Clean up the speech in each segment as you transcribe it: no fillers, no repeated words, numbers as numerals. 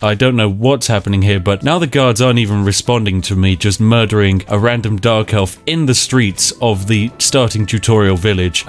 I don't know what's happening here, but now the guards aren't even responding to me, just murdering a random dark elf in the streets of the starting tutorial village.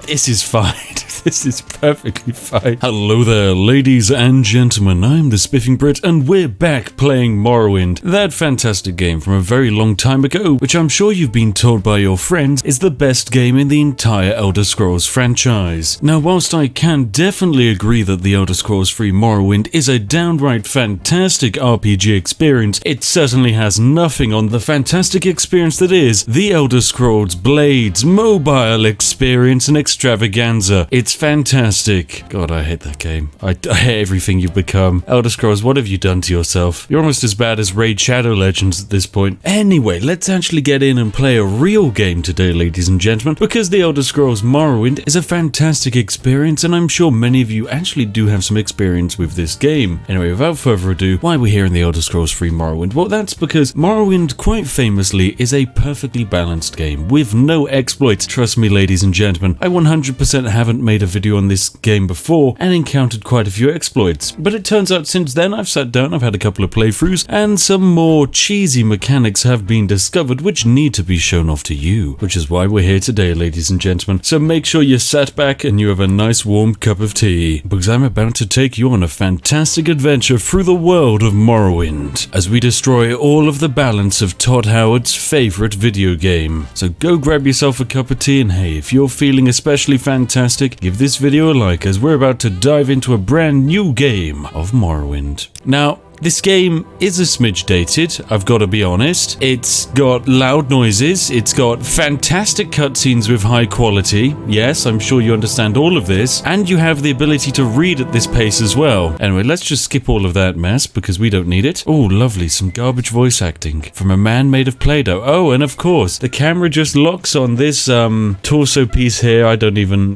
This is fine. This is perfectly fine. Hello there, ladies and gentlemen. I'm the Spiffing Brit, and we're back playing Morrowind, that fantastic game from a very long time ago, which I'm sure you've been told by your friends is the best game in the entire Elder Scrolls franchise. Now, whilst I can definitely agree that the Elder Scrolls 3 Morrowind is a downright fantastic RPG experience, it certainly has nothing on the fantastic experience that is the Elder Scrolls Blades mobile experience and extravaganza. It's fantastic. God, I hate that game. I hate everything you've become. Elder Scrolls, what have you done to yourself? You're almost as bad as Raid Shadow Legends at this point. Anyway, let's actually get in and play a real game today, ladies and gentlemen, because the Elder Scrolls Morrowind is a fantastic experience, and I'm sure many of you actually do have some experience with this game. Anyway, without further ado, why are we here in the Elder Scrolls 3 Morrowind? Well, that's because Morrowind, quite famously, is a perfectly balanced game with no exploits. Trust me, ladies and gentlemen, I 100% haven't made a video on this game before and encountered quite a few exploits. But it turns out since then I've sat down, I've had a couple of playthroughs, and some more cheesy mechanics have been discovered which need to be shown off to you, which is why we're here today, ladies and gentlemen. So make sure you're sat back and you have a nice warm cup of tea, because I'm about to take you on a fantastic adventure through the world of Morrowind as we destroy all of the balance of Todd Howard's favorite video game. So go grab yourself a cup of tea, and hey, if you're feeling especially fantastic, give this video a like as we're about to dive into a brand new game of Morrowind. Now, this game is a smidge dated, I've got to be honest. It's got loud noises, it's got fantastic cutscenes with high quality, yes, I'm sure you understand all of this, and you have the ability to read at this pace as well. Anyway, let's just skip all of that mess, because we don't need it. Oh, lovely, some garbage voice acting from a man made of Play-Doh. Oh, and of course, the camera just locks on this torso piece here.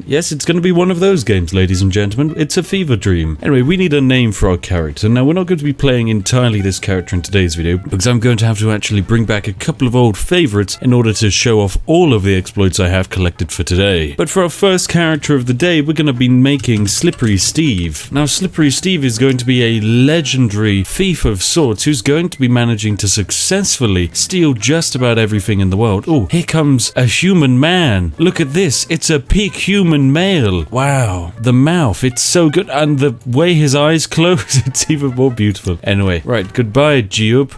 Yes, it's going to be one of those games, ladies and gentlemen. It's a fever dream. Anyway, we need a name for our character. Now, we're not going to be playing entirely this character in today's video, because I'm going to have to actually bring back a couple of old favorites in order to show off all of the exploits I have collected for today. But for our first character of the day, we're going to be making Slippery Steve. Now, Slippery Steve is going to be a legendary thief of sorts who's going to be managing to successfully steal just about everything in the world. Oh, here comes a human man. Look at this. It's a peak human male. Wow. The mouth, it's so good, and the way his eyes close, it's even more beautiful. Anyway, right, goodbye, Geob,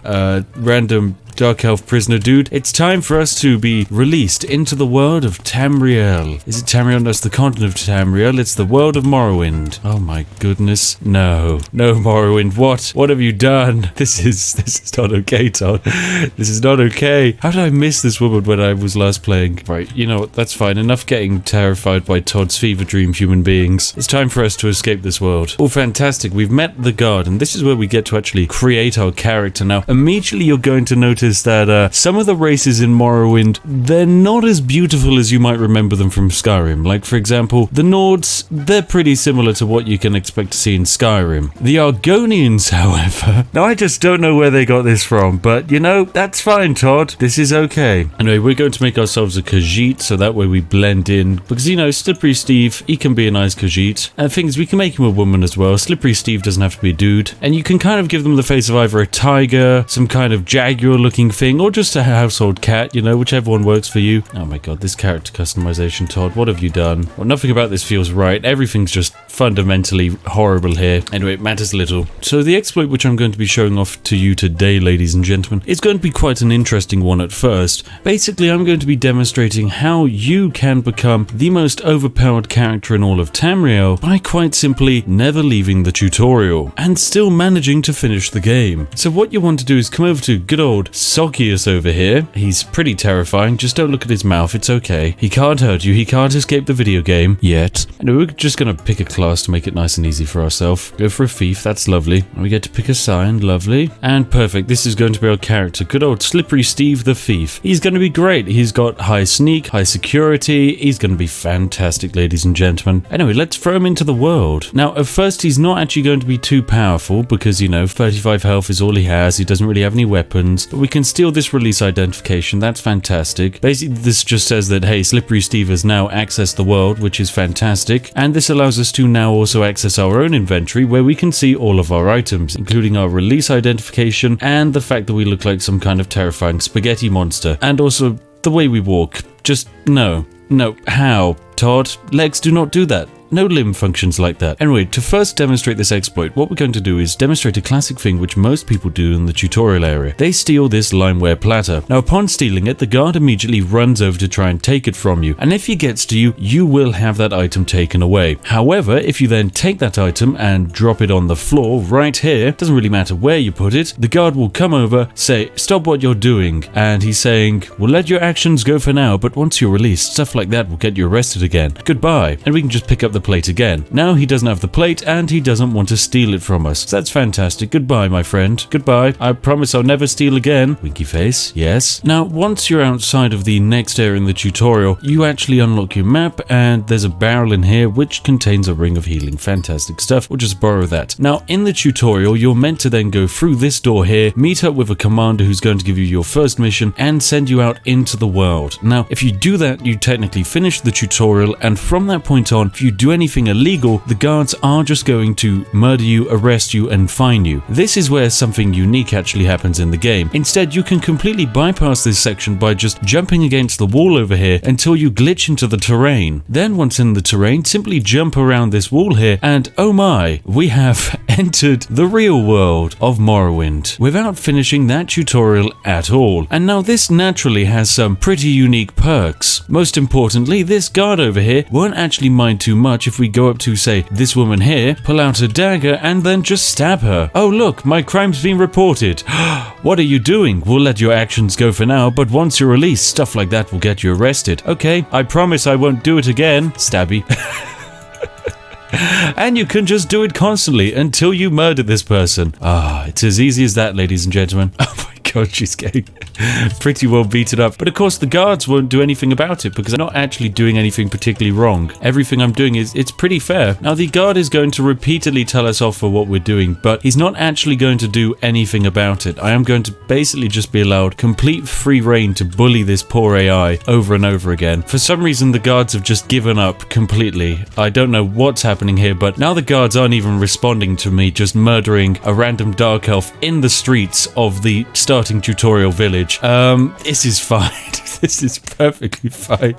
random Dark Elf prisoner dude. It's time for us to be released into the world of Tamriel. Is it Tamriel? No, it's the continent of Tamriel. It's the world of Morrowind. Oh my goodness. No, Morrowind. What have you done? This is not okay, Todd. This is not okay. How did I miss this woman when I was last playing? Right, you know what? That's fine. Enough getting terrified by Todd's fever dream human beings. It's time for us to escape this world. Oh, fantastic. We've met the guard, and this is where we get to actually create our character. Now, immediately you're going to notice that some of the races in Morrowind, they're not as beautiful as you might remember them from Skyrim. Like, for example, the Nords, they're pretty similar to what you can expect to see in Skyrim. The Argonians, however, now I just don't know where they got this from, but you know, that's fine, Todd. This is okay. Anyway, we're going to make ourselves a Khajiit, so that way we blend in, because, you know, Slippery Steve, he can be a nice Khajiit. And the thing is, we can make him a woman as well. Slippery Steve doesn't have to be a dude. And you can kind of give them the face of either a tiger, some kind of jaguar looking thing, or just a household cat, you know, whichever one works for you. Oh my god, this character customization, Todd, what have you done? Well, nothing about this feels right. Everything's just fundamentally horrible here. Anyway, it matters little. So the exploit which I'm going to be showing off to you today, ladies and gentlemen, is going to be quite an interesting one at first. Basically, I'm going to be demonstrating how you can become the most overpowered character in all of Tamriel by quite simply never leaving the tutorial and still managing to finish the game. So what you want to do is come over to good old Sockius over here. He's pretty terrifying. Just don't look at his mouth. It's okay. He can't hurt you. He can't escape the video game yet. And we're just going to pick a class to make it nice and easy for ourselves. Go for a thief. That's lovely. And we get to pick a sign. Lovely. And perfect. This is going to be our character. Good old Slippery Steve the Thief. He's going to be great. He's got high sneak, high security. He's going to be fantastic, ladies and gentlemen. Anyway, let's throw him into the world. Now, at first, he's not actually going to be too powerful because, you know, 35 health is all he has. He doesn't really have any weapons. But we can steal this release identification. That's fantastic. Basically, this just says that, hey, Slippery Steve has now accessed the world, which is fantastic. And this allows us to can now also access our own inventory where we can see all of our items, including our release identification and the fact that we look like some kind of terrifying spaghetti monster, and also the way we walk. Just no. How? Todd, legs do not do that. No limb functions like that. Anyway, to first demonstrate this exploit, what we're going to do is demonstrate a classic thing which most people do in the tutorial area. They steal this limeware platter. Now, upon stealing it, the guard immediately runs over to try and take it from you, and if he gets to you, you will have that item taken away. However, if you then take that item and drop it on the floor right here, doesn't really matter where you put it, the guard will come over, say, "Stop what you're doing," and he's saying, "We'll let your actions go for now, but once you're released, stuff like that will get you arrested again. Goodbye." And we can just pick up the plate again. Now he doesn't have the plate and he doesn't want to steal it from us. So that's fantastic. Goodbye, my friend. Goodbye. I promise I'll never steal again. Winky face. Yes. Now, once you're outside of the next area in the tutorial, you actually unlock your map and there's a barrel in here which contains a ring of healing. Fantastic stuff. We'll just borrow that. Now, in the tutorial, you're meant to then go through this door here, meet up with a commander who's going to give you your first mission and send you out into the world. Now, if you do that, you technically finish the tutorial, and from that point on, if you do anything illegal, the guards are just going to murder you, arrest you, and fine you. This is where something unique actually happens in the game. Instead, you can completely bypass this section by just jumping against the wall over here until you glitch into the terrain. Then, once in the terrain, simply jump around this wall here, and oh my, we have entered the real world of Morrowind without finishing that tutorial at all. And now this naturally has some pretty unique perks. Most importantly, this guard over here won't actually mind too much if we go up to, say, this woman here, pull out a dagger, and then just stab her. Oh look, my crime's been reported. What are you doing? We'll let your actions go for now, but once you're released, stuff like that will get you arrested. Okay, I promise I won't do it again. Stabby. And you can just do it constantly until you murder this person. It's as easy as that, ladies and gentlemen. Oh my god, she's getting pretty well beaten up. But of course, the guards won't do anything about it because I'm not actually doing anything particularly wrong. Everything I'm doing it's pretty fair. Now, the guard is going to repeatedly tell us off for what we're doing, but he's not actually going to do anything about it. I am going to basically just be allowed complete free reign to bully this poor AI over and over again. For some reason, the guards have just given up completely. I don't know what's happening here, but now the guards aren't even responding to me just murdering a random dark elf in the streets of the starting tutorial village. This is fine. This is perfectly fine.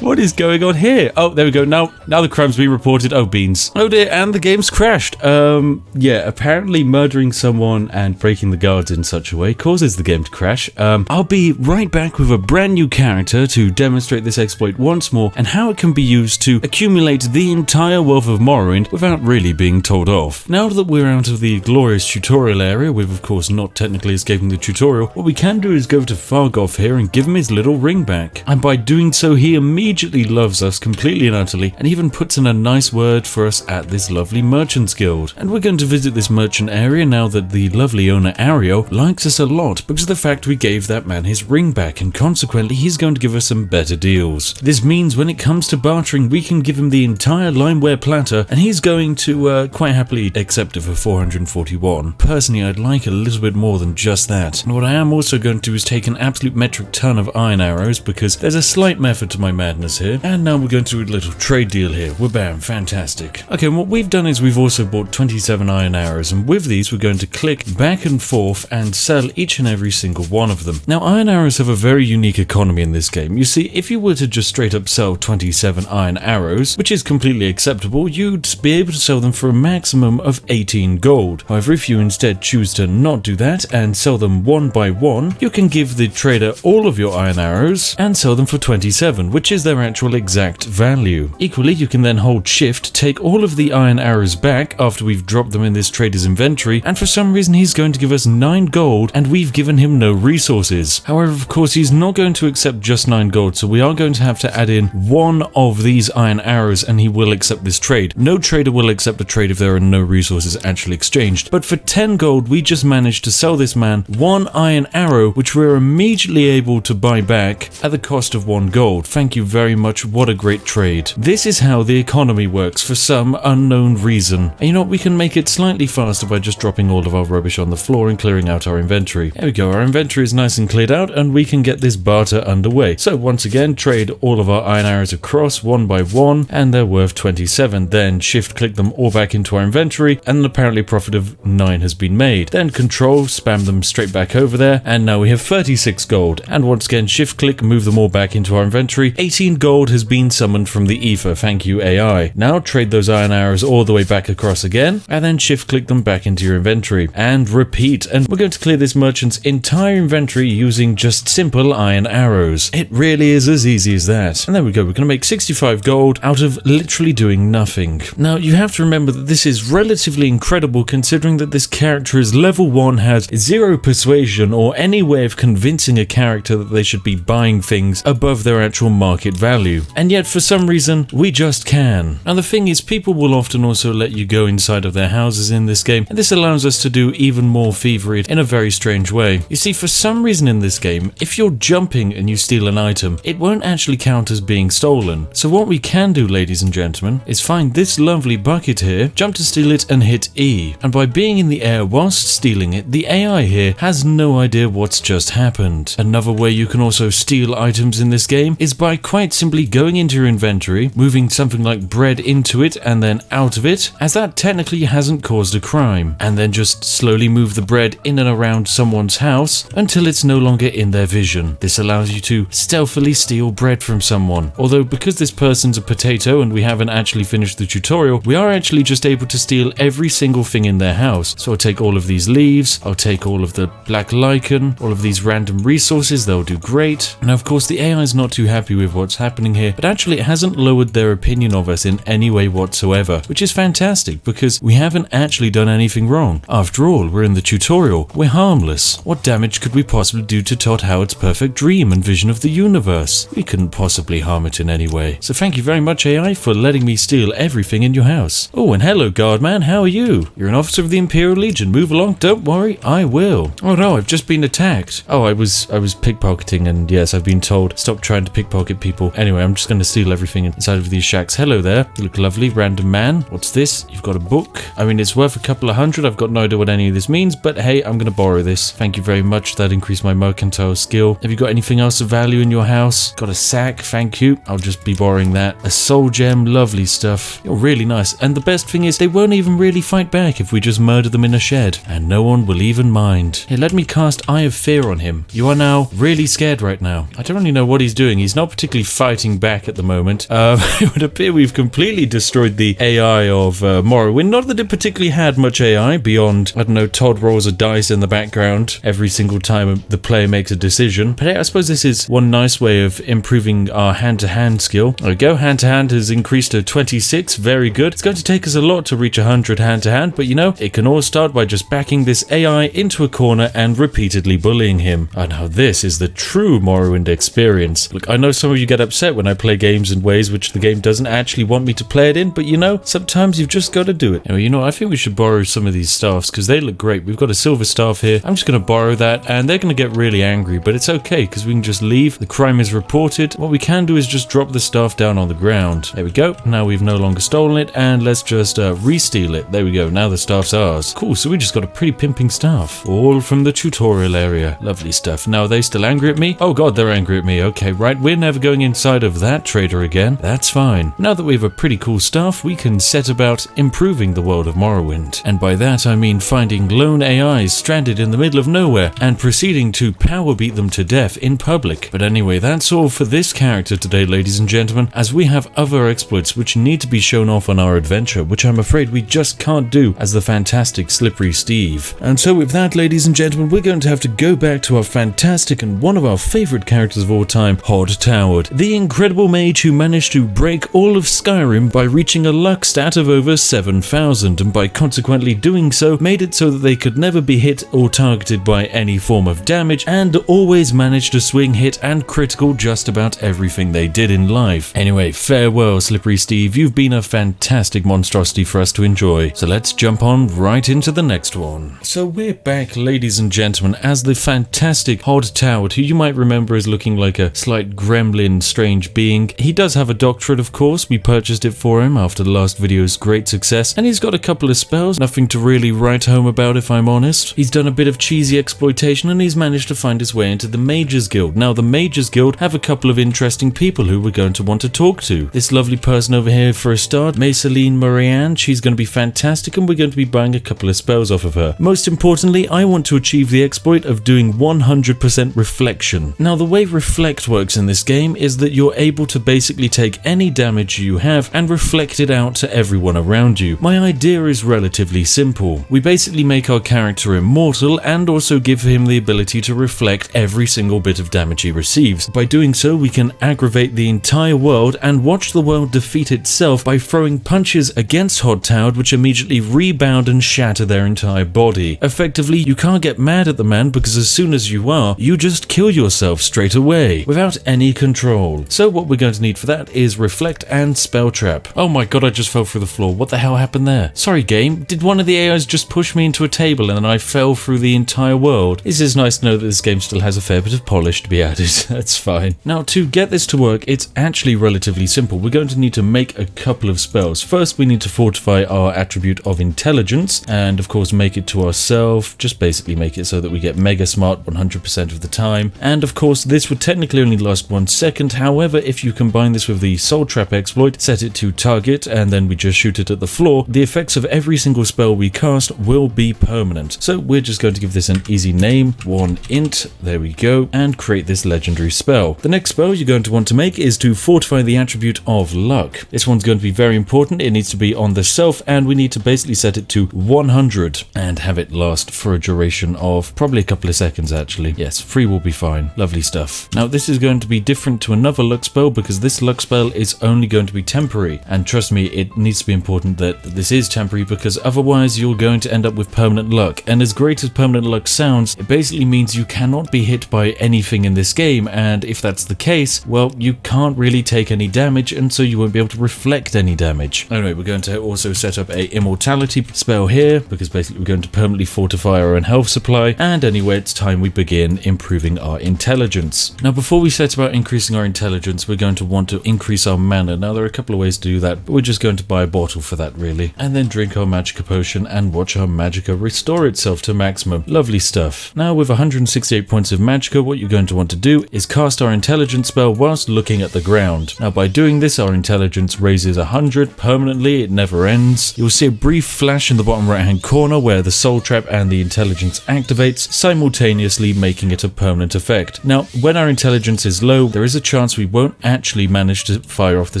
What is going on here? Oh, there we go. Now the crime's been reported. Oh, beans. Oh dear, and the game's crashed. Yeah, apparently murdering someone and breaking the guards in such a way causes the game to crash. I'll be right back with a brand new character to demonstrate this exploit once more and how it can be used to accumulate the entire wealth of Morrowind without really being told off. Now that we're out of the glorious tutorial area, with of course not technically escaping the tutorial, what we can do is go to Fargoth here and give him his little ring back. And by doing so, he immediately loves us completely and utterly, and even puts in a nice word for us at this lovely Merchants Guild. And we're going to visit this merchant area now that the lovely owner Ario likes us a lot because of the fact we gave that man his ring back, and consequently he's going to give us some better deals. This means when it comes to bartering, we can give him the entire limeware platter, and he's going to quite happily accept it for 441. Personally, I'd like a little bit more than just that. And what I am also going to do is take an absolute metric ton of iron arrows because there's a slight method to my madness here. And now we're going to do a little trade deal here. Wabam, fantastic. Okay, and what we've done is we've also bought 27 iron arrows, and with these we're going to click back and forth and sell each and every single one of them. Now, iron arrows have a very unique economy in this game. You see, if you were to just straight up sell 27 iron arrows, which is completely acceptable, you'd be able to sell them for a maximum of 18 gold. However, if you instead choose to not do that and sell them one by one, you can give the trader all of your iron arrows and sell them for 27, which is their actual exact value. Equally, you can then hold shift, take all of the iron arrows back after we've dropped them in this trader's inventory, and for some reason he's going to give us 9 gold and we've given him no resources. However, of course, he's not going to accept just 9 gold, so we are going to have to add in one of these iron arrows and he will accept this trade. No trader will accept a trade if there are no resources actually exchanged, but for 10 gold we just managed to sell this man 1 1 iron arrow, which we're immediately able to buy back at the cost of 1 gold. Thank you very much, what a great trade. This is how the economy works for some unknown reason. And you know what, we can make it slightly faster by just dropping all of our rubbish on the floor and clearing out our inventory. There we go, our inventory is nice and cleared out and we can get this barter underway. So once again, trade all of our iron arrows across 1 by 1 and they're worth 27. Then shift click them all back into our inventory and an apparently profit of 9 has been made. Then control, spam them straight back over there and now we have 36 gold. And once again, shift click, move them all back into our inventory. 18 gold has been summoned from the ether. Thank you, AI. Now trade those iron arrows all the way back across again and then shift click them back into your inventory and repeat. And we're going to clear this merchant's entire inventory using just simple iron arrows. It really is as easy as that. And there we go. We're going to make 65 gold out of literally doing nothing. Now you have to remember that this is relatively incredible considering that this character is level 1, has 0 persuasion or any way of convincing a character that they should be buying things above their actual market value. And yet for some reason we just can. And the thing is, people will often also let you go inside of their houses in this game, and this allows us to do even more thievery in a very strange way. You see, for some reason in this game, if you're jumping and you steal an item, it won't actually count as being stolen. So what we can do, ladies and gentlemen, is find this lovely bucket here, jump to steal it and hit E. And by being in the air whilst stealing it, the AI here has no idea what's just happened. Another way you can also steal items in this game is by quite simply going into your inventory, moving something like bread into it and then out of it, as that technically hasn't caused a crime, and then just slowly move the bread in and around someone's house until it's no longer in their vision. This allows you to stealthily steal bread from someone. Although because this person's a potato and we haven't actually finished the tutorial, we are actually just able to steal every single thing in their house. So I'll take all of these leaves, I'll take all of the black lichen, all of these random resources, they'll do great. Now of course the AI is not too happy with what's happening here, but actually it hasn't lowered their opinion of us in any way whatsoever, which is fantastic because we haven't actually done anything wrong. After all, we're in the tutorial, we're harmless. What damage could we possibly do to Todd Howard's perfect dream and vision of the universe? We couldn't possibly harm it in any way. So thank you very much, AI, for letting me steal everything in your house. Oh, and hello, guardman, how are you? You're an officer of the Imperial Legion. Move along, don't worry, I will. Oh no, I've just been attacked. Oh, I was pickpocketing, and yes, I've been told stop trying to pickpocket people. Anyway, I'm just going to steal everything inside of these shacks. Hello there, you look lovely, random man. What's this? You've got a book. I mean, it's worth a couple of hundred. I've got no idea what any of this means, but hey, I'm going to borrow this. Thank you very much. That increased my mercantile skill. Have you got anything else of value in your house? Got a sack, thank you. I'll just be borrowing that. A soul gem, lovely stuff. You're really nice. And the best thing is, they won't even really fight back if we just murder them in a shed. And no one will even mind. Here, let me cast Eye of Fear on him. You are now really scared right now. I don't really know what he's doing. He's not particularly fighting back at the moment. It would appear we've completely destroyed the AI of Morrowind. Not that it particularly had much AI beyond, I don't know, Todd rolls a dice in the background every single time the player makes a decision. But hey, I suppose this is one nice way of improving our hand-to-hand skill. There we go, hand-to-hand has increased to 26, very good. It's going to take us a lot to reach 100 hand-to-hand, but you know, it can all start by just backing this AI into a corner and repeatedly bullying him. And now this is the true Morrowind experience. Look, I know some of you get upset when I play games in ways which the game doesn't actually want me to play it in, but you know, sometimes you've just got to do it. Anyway, you know, I think we should borrow some of these staffs because they look great. We've got a silver staff here. I'm just going to borrow that, and they're going to get really angry, but it's okay because we can just leave. The crime is reported. What we can do is just drop the staff down on the ground. There we go. Now we've no longer stolen it, and let's just re-steal it. There we go. Now the staff's ours. Cool, so we just got a pretty pimping staff. All from the tutorial area. Lovely stuff. Now, are they still angry at me? Oh god, they're angry at me. Okay, right. We're never going inside of that trader again. That's fine. Now that we have a pretty cool staff, we can set about improving the world of Morrowind. And by that, I mean finding lone AIs stranded in the middle of nowhere and proceeding to power beat them to death in public. But anyway, that's all for this character today, ladies and gentlemen, as we have other exploits which need to be shown off on our adventure, which I'm afraid we just can't do as the fantastic Slippery Steve. And so with that, ladies and gentlemen, we're going to have to go back to our fantastic and one of our favorite characters of all time, Hod Toward, the incredible mage who managed to break all of Skyrim by reaching a luck stat of over 7,000, and by consequently doing so, made it so that they could never be hit or targeted by any form of damage, and always managed to swing, hit, and critical just about everything they did in life. Anyway, farewell, Slippery Steve. You've been a fantastic monstrosity for us to enjoy. So let's jump on right into the next one. So we're back, ladies and and gentlemen, as the fantastic Hod Towed, who you might remember as looking like a slight gremlin strange being. He does have a doctorate, of course. We purchased it for him after the last video's great success, and he's got a couple of spells, nothing to really write home about if I'm honest. He's done a bit of cheesy exploitation and he's managed to find his way into the Mages Guild. Now the Mages Guild have a couple of interesting people who we're going to want to talk to. This lovely person over here for a start, Mayceline Marianne, she's going to be fantastic and we're going to be buying a couple of spells off of her. Most importantly, I want to achieve the exploit of doing 100% reflection. Now the way reflect works in this game is that you're able to basically take any damage you have and reflect it out to everyone around you. My idea is relatively simple. We basically make our character immortal and also give him the ability to reflect every single bit of damage he receives. By doing so, we can aggravate the entire world and watch the world defeat itself by throwing punches against Hod Towed which immediately rebound and shatter their entire body. Effectively, you can't get mad at the man because as soon as you are, you just kill yourself straight away without any control. So what we're going to need for that is reflect and spell trap. Oh my god, I just fell through the floor. What the hell happened there? Sorry game, did one of the AIs just push me into a table and then I fell through the entire world? It is nice to know that this game still has a fair bit of polish to be added. That's fine. Now to get this to work, it's actually relatively simple. We're going to need to make a couple of spells. First, we need to fortify our attribute of intelligence and of course make it to ourselves. Just basically make it so that we get mega smart 100% of the time. And of course, this would technically only last 1 second. However, if you combine this with the soul trap exploit, set it to target and then we just shoot it at the floor, the effects of every single spell we cast will be permanent. So we're just going to give this an easy name, 1 int, there we go, and create this legendary spell. The next spell you're going to want to make is to fortify the attribute of luck. This one's going to be very important. It needs to be on the self and we need to basically set it to 100 and have it last for a duration of probably a couple of seconds actually. Yes, 3 will be fine. Lovely stuff. Now this is going to be different to another luck spell because this luck spell is only going to be temporary, and trust me, it needs to be important that this is temporary because otherwise you're going to end up with permanent luck. And as great as permanent luck sounds, it basically means you cannot be hit by anything in this game, and if that's the case, well, you can't really take any damage and so you won't be able to reflect any damage. Anyway, we're going to also set up a immortality spell here because basically we're going to permanently fortify our own health supply, and anyway, it's time we begin improving our intelligence. Now before we set about increasing our intelligence, we're going to want to increase our mana. Now there are a couple of ways to do that, but we're just going to buy a bottle for that really, and then drink our magicka potion and watch our magicka restore itself to maximum. Lovely stuff. Now with 168 points of magicka, what you're going to want to do is cast our intelligence spell whilst looking at the ground. Now by doing this, our intelligence raises 100 permanently, it never ends. You'll see a brief flash in the bottom right hand corner where the soul trap and the intelligence activates, simultaneously making it a permanent effect. Now when our intelligence is low, there is a chance we won't actually manage to fire off the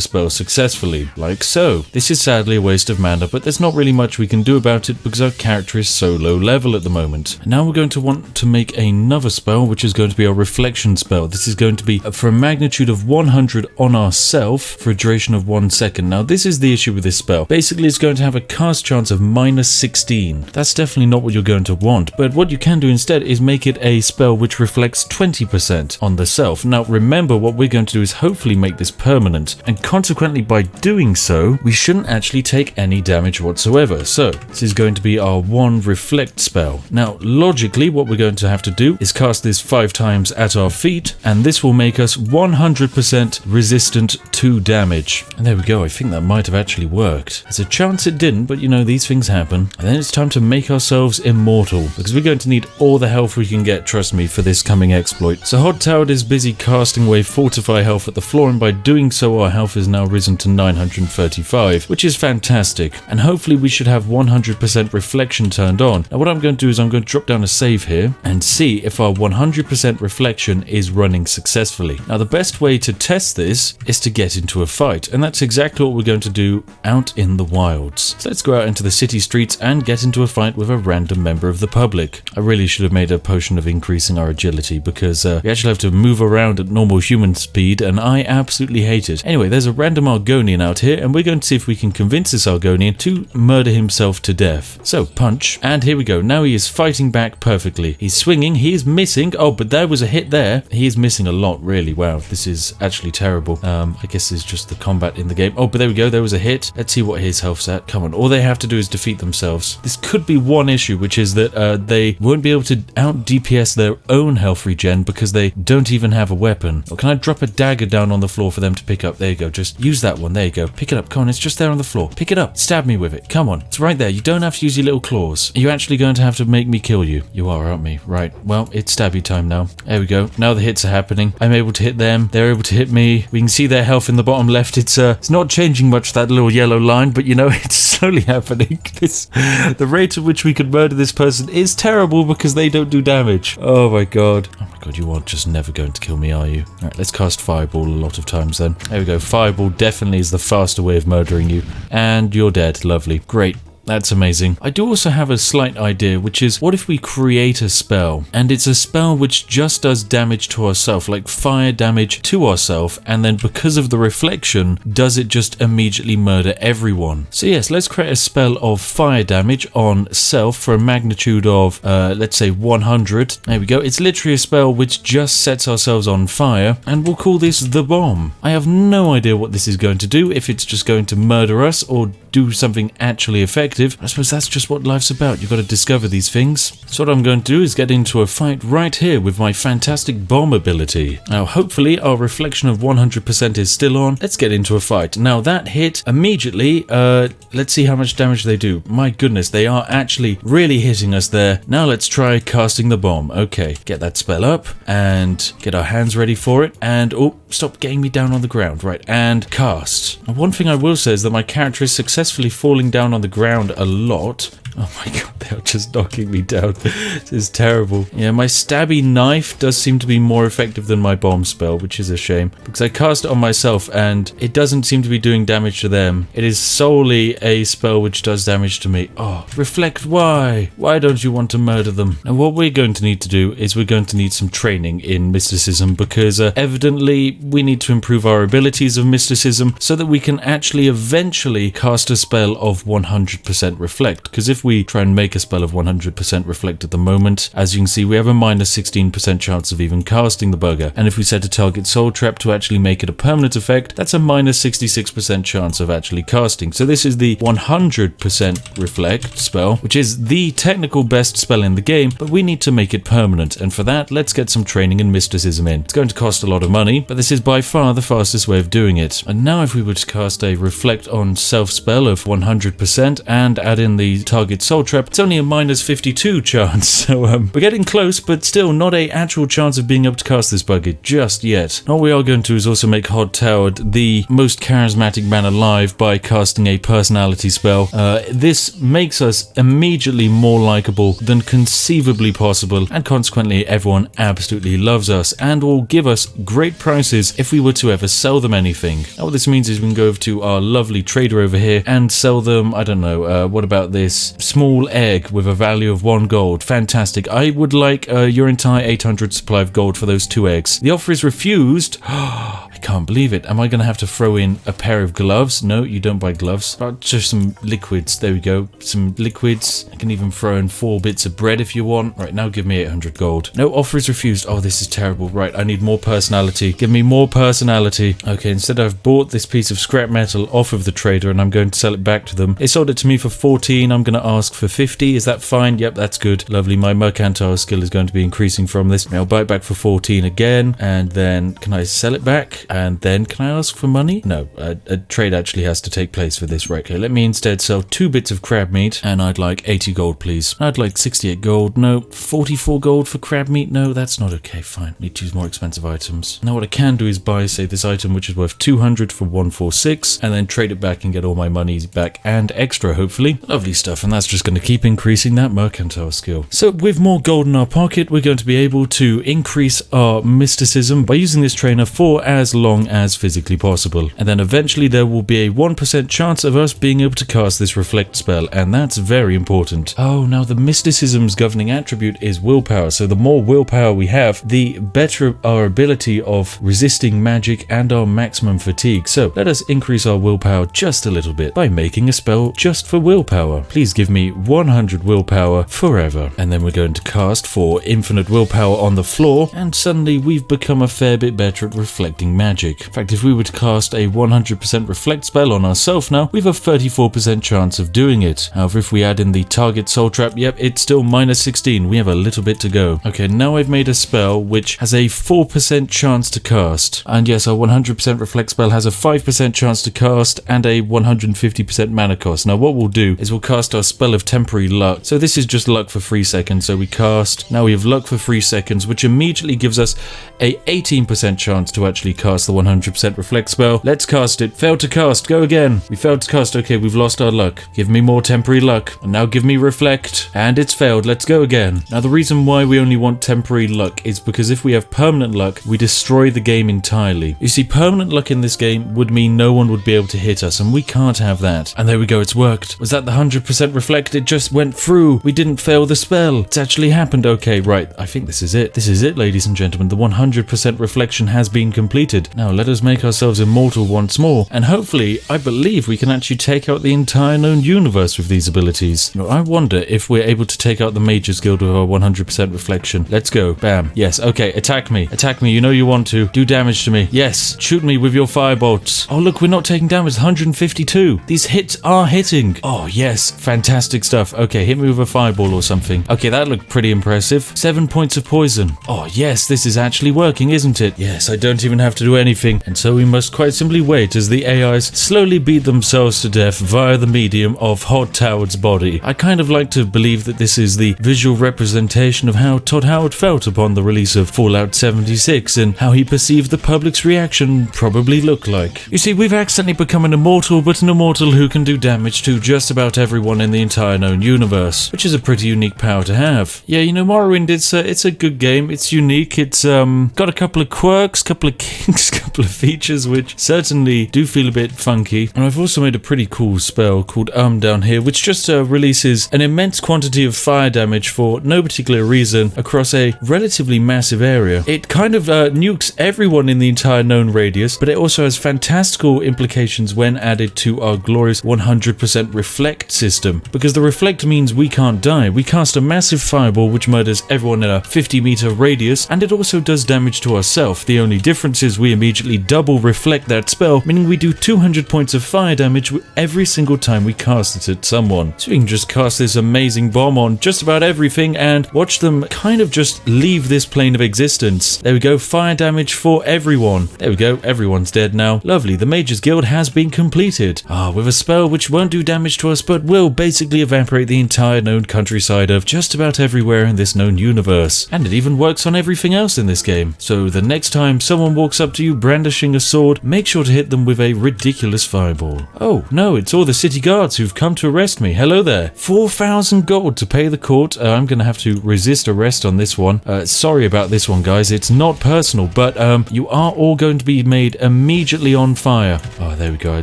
spell successfully, like so. This is sadly a waste of mana, but there's not really much we can do about it because our character is so low level at the moment. Now we're going to want to make another spell, which is going to be our reflection spell. This is going to be for a magnitude of 100 on ourself for a duration of 1 second. Now this is the issue with this spell. Basically it's going to have a cast chance of -16. That's definitely not what you're going to want, but what you can do instead is make it a spell which reflects 20% on the self. Now remember, what we're going to do is hopefully make this permanent, and consequently by doing so we shouldn't actually take any damage whatsoever. So this is going to be our 1 reflect spell. Now logically what we're going to have to do is cast this 5 times at our feet, and this will make us 100% resistant to damage. And there we go, I think that might have actually worked. There's a chance it didn't, but you know, these things happen. And then it's time to make ourselves immortal, because we're going to need all the health we can get, trust me, for this coming exploit. So Hod Towed is busy casting away fortify health at the floor, and by doing so our health is now risen to 935, which is fantastic. And hopefully we should have 100% reflection turned on. Now what I'm going to do is I'm going to drop down a save here and see if our 100% reflection is running successfully. Now the best way to test this is to get into a fight, and that's exactly what we're going to do out in the wilds. So let's go out into the city streets and get into a fight with a random member of the public. I really should have made a potion of increasing our agility because we actually have to move around at normal human speed and I absolutely hate it. Anyway, there's a random Argonian out here and we're going to see if we can convince this Argonian to murder himself to death. So punch, and here we go. Now he is fighting back perfectly. He's swinging, he is missing. Oh, but there was a hit there. He is missing a lot, really. Wow, this is actually terrible. I guess it's just the combat in the game. Oh, but there we go, there was a hit. Let's see what his health's at. Come on, all they have to do is defeat themselves. This could be one issue, which is that they they won't be able to out DPS their own health regen because they don't even have a weapon. Or can I drop a dagger down on the floor for them to pick up? There you go. Just use that one. There you go. Pick it up. Come on, it's just there on the floor. Pick it up. Stab me with it. Come on. It's right there. You don't have to use your little claws. Are you actually going to have to make me kill you? You are, aren't we? Right. Well, it's stabby time now. There we go. Now the hits are happening. I'm able to hit them. They're able to hit me. We can see their health in the bottom left. It's not changing much, that little yellow line, but you know, it's slowly happening. The rate at which we could murder this person is terrible because they don't do damage. Oh my god. Oh my god, you are just never going to kill me, are you? Alright, let's cast Fireball a lot of times then. There we go. Fireball definitely is the faster way of murdering you. And you're dead. Lovely. Great. That's amazing. I do also have a slight idea, which is, what if we create a spell? And it's a spell which just does damage to ourselves, like fire damage to ourselves, and then because of the reflection, does it just immediately murder everyone? So yes, let's create a spell of fire damage on self for a magnitude of, let's say 100. There we go. It's literally a spell which just sets ourselves on fire, and we'll call this the bomb. I have no idea what this is going to do, if it's just going to murder us or do something actually effective. I suppose that's just what life's about. You've got to discover these things. So what I'm going to do is get into a fight right here with my fantastic bomb ability. Now, hopefully our reflection of 100% is still on. Let's get into a fight. Now that hit immediately, let's see how much damage they do. My goodness, they are actually really hitting us there. Now let's try casting the bomb. Okay, get that spell up and get our hands ready for it. And, oh, stop getting me down on the ground. Right, and cast. Now, one thing I will say is that my character is successfully falling down on the ground a lot. Oh my god, they are just knocking me down. This is terrible. Yeah, my stabby knife does seem to be more effective than my bomb spell, which is a shame. Because I cast it on myself and it doesn't seem to be doing damage to them. It is solely a spell which does damage to me. Oh, reflect, why? Why don't you want to murder them? Now what we're going to need to do is we're going to need some training in mysticism because evidently we need to improve our abilities of mysticism so that we can actually eventually cast a spell of 100% reflect. Because if we try and make a spell of 100% reflect at the moment, as you can see, we have a minus 16% chance of even casting the bugger. And if we set a target soul trap to actually make it a permanent effect, that's a minus 66% chance of actually casting. So this is the 100% reflect spell, which is the technical best spell in the game, but we need to make it permanent. And for that, let's get some training in mysticism in. It's going to cost a lot of money, but this is by far the fastest way of doing it. And now if we were to cast a reflect on self spell of 100% and add in the target soul trap, it's only a minus 52 chance. So we're getting close, but still not a actual chance of being able to cast this bugger just yet. What we are going to do is also make Hod Towered the most charismatic man alive by casting a personality spell. This makes us immediately more likable than conceivably possible, and consequently everyone absolutely loves us and will give us great prices if we were to ever sell them anything. Now what this means is we can go over to our lovely trader over here and sell them, I don't know, what about this small egg with a value of 1 gold? Fantastic. I would like your entire 800 supply of gold for those 2 eggs. The offer is refused. I can't believe it. Am I going to have to throw in a pair of gloves? No, you don't buy gloves. Just some liquids. There we go. Some liquids. I can even throw in 4 bits of bread if you want. Right, now give me 800 gold. No, offer is refused. Oh, this is terrible. Right, I need more personality. Give me more personality. Okay, instead I've bought this piece of scrap metal off of the trader and I'm going to sell it back to them. They sold it to me for 14. I'm going to ask for 50. Is that fine? Yep, that's good. Lovely. My mercantile skill is going to be increasing from this. I'll buy it back for 14 again. And then can I sell it back? And then can I ask for money? No, a trade actually has to take place for this. Right, okay, let me instead sell 2 bits of crab meat and I'd like 80 gold, please. I'd like 68 gold. No, 44 gold for crab meat. No, that's not okay. Fine. Need to use more expensive items. Now what I can do is buy, say, this item which is worth 200 for 146 and then trade it back and get all my money back and extra, hopefully. Lovely stuff, and that's just going to keep increasing that mercantile skill. So with more gold in our pocket, we're going to be able to increase our mysticism by using this trainer for as long as physically possible. And then eventually there will be a 1% chance of us being able to cast this reflect spell, and that's very important. Oh, now the mysticism's governing attribute is willpower, so the more willpower we have, the better our ability of resisting magic and our maximum fatigue. So let us increase our willpower just a little bit by making a spell just for willpower. Please give me me 100 willpower forever. And then we're going to cast for infinite willpower on the floor, and suddenly we've become a fair bit better at reflecting magic. In fact, if we were to cast a 100% reflect spell on ourselves now, we've a 34% chance of doing it. However, if we add in the target soul trap, yep, it's still minus 16. We have a little bit to go. Okay, now I've made a spell which has a 4% chance to cast. And yes, our 100% reflect spell has a 5% chance to cast and a 150% mana cost. Now what we'll do is we'll cast our spell of temporary luck. So this is just luck for 3 seconds. So we cast, now we have luck for 3 seconds, which immediately gives us a 18% chance to actually cast the 100% reflect spell. Let's cast it. Failed to cast. Go again. We failed to cast. Okay, we've lost our luck. Give me more temporary luck. And now give me reflect. And it's failed. Let's go again. Now the reason why we only want temporary luck is because if we have permanent luck, we destroy the game entirely. You see, permanent luck in this game would mean no one would be able to hit us, and we can't have that. And there we go, it's worked. Was that the 100% reflect? It just went through. We didn't fail the spell. It's actually happened. Okay, right. I think this is it. This is it, ladies and gentlemen. The 100% reflection has been completed. Now let us make ourselves immortal once more, and hopefully, I believe we can actually take out the entire known universe with these abilities. Now, I wonder if we're able to take out the Mages Guild with our 100% reflection. Let's go. Bam. Yes. Okay. Attack me. Attack me. You know you want to. Do damage to me. Yes. Shoot me with your firebolts. Oh, look, we're not taking damage. 152. These hits are hitting. Oh, yes. Fantastic stuff. Okay, hit me with a fireball or something. Okay, that looked pretty impressive. 7 points of poison. Oh, yes. This is actually working, isn't it? Yes, I don't even have to do anything. And so we must quite simply wait as the AIs slowly beat themselves to death via the medium of Hot Howard's body. I kind of like to believe that this is the visual representation of how Todd Howard felt upon the release of Fallout 76 and how he perceived the public's reaction probably looked like. You see, we've accidentally become an immortal, but an immortal who can do damage to just about everyone in the entire known universe, which is a pretty unique power to have. Yeah, you know, Morrowind, it's a good game. It's unique. It's got a couple of quirks, couple of kinks, couple of features which certainly do feel a bit funky. And I've also made a pretty cool spell called down here, which just releases an immense quantity of fire damage for no particular reason across a relatively massive area. It kind of nukes everyone in the entire known radius, but it also has fantastical implications when added to our glorious 100% reflect system, because the reflect means we can't die. We cast a massive fireball which murders everyone in a 50-meter radius, and it also does damage to ourselves. The only difference is we immediately double reflect that spell, meaning we do 200 points of fire damage every single time we cast it at someone. So we can just cast this amazing bomb on just about everything and watch them kind of just leave this plane of existence. There we go, fire damage for everyone. There we go, everyone's dead now. Lovely, the Mages Guild has been completed. With a spell which won't do damage to us, but will basically evaporate the entire known countryside of just about everywhere in this known universe. And it even works on everything else in this game. So the next time someone walks up to you brandishing a sword, make sure to hit them with a ridiculous fireball. Oh, no, it's all the city guards who've come to arrest me. Hello there. 4,000 gold to pay the court. I'm going to have to resist arrest on this one. Sorry about this one, guys. It's not personal, but you are all going to be made immediately on fire. Oh, there we go. I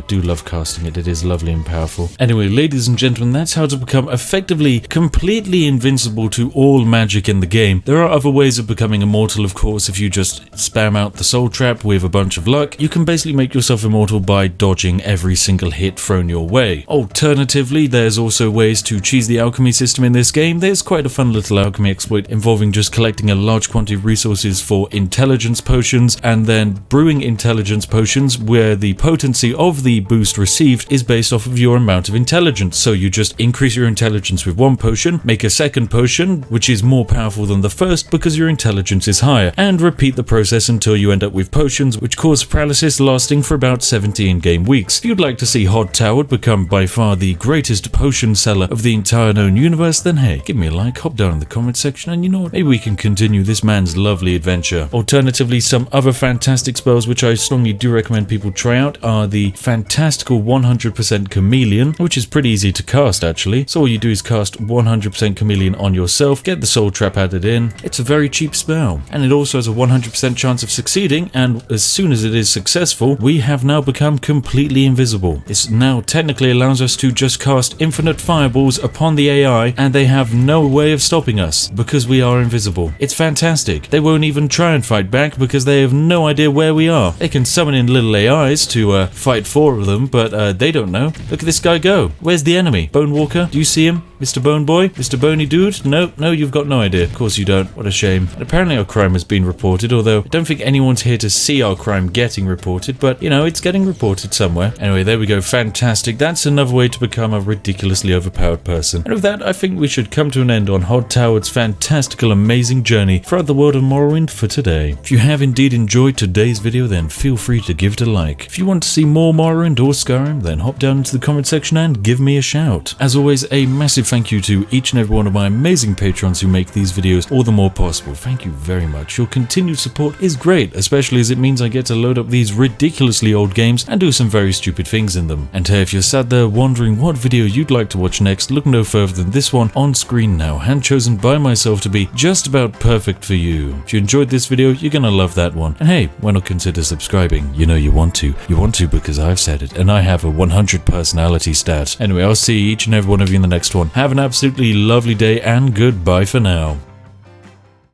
do love casting it. It is lovely and powerful. Anyway, ladies and gentlemen, that's how to become effectively completely invincible to all magic in the game. There are other ways of becoming immortal, of course. If you just spam out the soul trap with a bunch of luck, you can basically make yourself immortal by dodging every single hit thrown your way. Alternatively, there's also ways to cheese the alchemy system in this game. There's quite a fun little alchemy exploit involving just collecting a large quantity of resources for intelligence potions and then brewing intelligence potions where the potency of the boost received is based off of your amount of intelligence. So you just increase your intelligence with one potion, make a second potion which is more powerful than the first because your intelligence is higher, and repeat the process until you end up with potions which cause paralysis lasting for about 17 game weeks. If you'd like to see Hot Howard become by far the greatest potion seller of the entire known universe, then hey, give me a like, hop down in the comment section, and you know what, maybe we can continue this man's lovely adventure. Alternatively, some other fantastic spells which I strongly do recommend people try out are the fantastical 100% chameleon, which is pretty easy to cast actually. So all you do is cast 100% chameleon on yourself, get the soul trap added in. It's a very cheap spell, and it also has a 100% chance of succeeding, and as soon as it is successful, we have now become completely invisible. This now technically allows us to just cast infinite fireballs upon the AI, and they have no way of stopping us because we are invisible. It's fantastic. They won't even try and fight back because they have no idea where we are. They can summon in little AIs to fight four of them, but they don't know. Look at this guy go. Where's the enemy? Bone Walker? Do you see him? Mr. Bone Boy? Mr. Bony Dude? No, you've got no idea. Of course you don't. What a shame. And apparently our crime has been reported, although I don't think anyone's here to see our crime getting reported, but, you know, it's getting reported somewhere. Anyway, there we go. Fantastic. That's another way to become a ridiculously overpowered person. And with that, I think we should come to an end on Hod Toward's fantastical, amazing journey throughout the world of Morrowind for today. If you have indeed enjoyed today's video, then feel free to give it a like. If you want to see more Morrowind or Skyrim, then hop down into the comment section and give me a shout. As always, a massive thank you to each and every one of my amazing patrons who make these videos all the more possible. Thank you very much. Your continued support is great, especially as it means I get to load up these ridiculously old games and do some very stupid things in them. And hey, if you're sat there wondering what video you'd like to watch next, look no further than this one on screen now, hand chosen by myself to be just about perfect for you. If you enjoyed this video, you're gonna love that one. And hey, why not consider subscribing? You know you want to. You want to because I've said it, and I have a 100 personality stat. Anyway, I'll see each and every one of you in the next one. Have an absolutely lovely day, and goodbye for now.